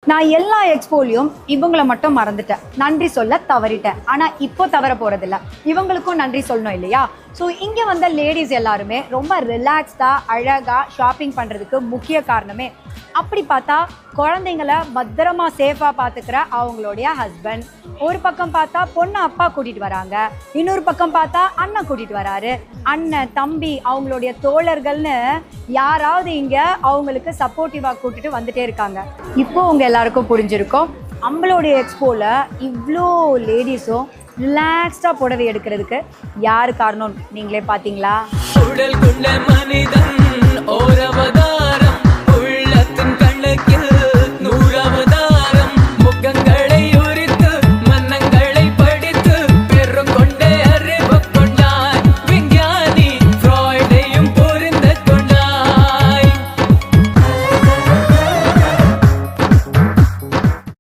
நான் எல்லா எக்ஸ்போலையும் இவங்கள மட்டும் மறந்துட்டேன், நன்றி சொல்ல தவறிட்டேன். ஆனால் இப்போ தவற போகிறதில்ல, இவங்களுக்கும் நன்றி சொல்லணும் இல்லையா? ஸோ இங்கே வந்த லேடிஸ் எல்லாருமே ரொம்ப ரிலாக்ஸ்டாக அழகாக ஷாப்பிங் பண்ணுறதுக்கு முக்கிய காரணமே அப்படி பார்த்தா குழந்தைங்கள பத்திரமா சேஃபாக பார்த்துக்கிற அவங்களுடைய ஹஸ்பண்ட். ஒரு பக்கம் பார்த்தா பொண்ணு அப்பா கூட்டிகிட்டு வராங்க, இன்னொரு பக்கம் பார்த்தா அண்ணன் கூட்டிகிட்டு வராரு, அண்ணன் தம்பி அவங்களுடைய தோழர்கள்னு யாராவது இங்கே அவங்களுக்கு சப்போர்ட்டிவாக கூட்டிட்டு வந்துட்டே இருக்காங்க. இப்போ உங்கள் எல்லாருக்கும் புரிஞ்சிருக்கும் நம்மளுடைய எக்ஸ்போவில் இவ்வளோ லேடிஸும் ரிலாக்ஸ்டாக புடவை எடுக்கிறதுக்கு யாரு காரணம் நீங்களே பார்த்தீங்களா? மனிதன் ஓரவதாரம் உள்ளத்தின் கண்ணுக்கு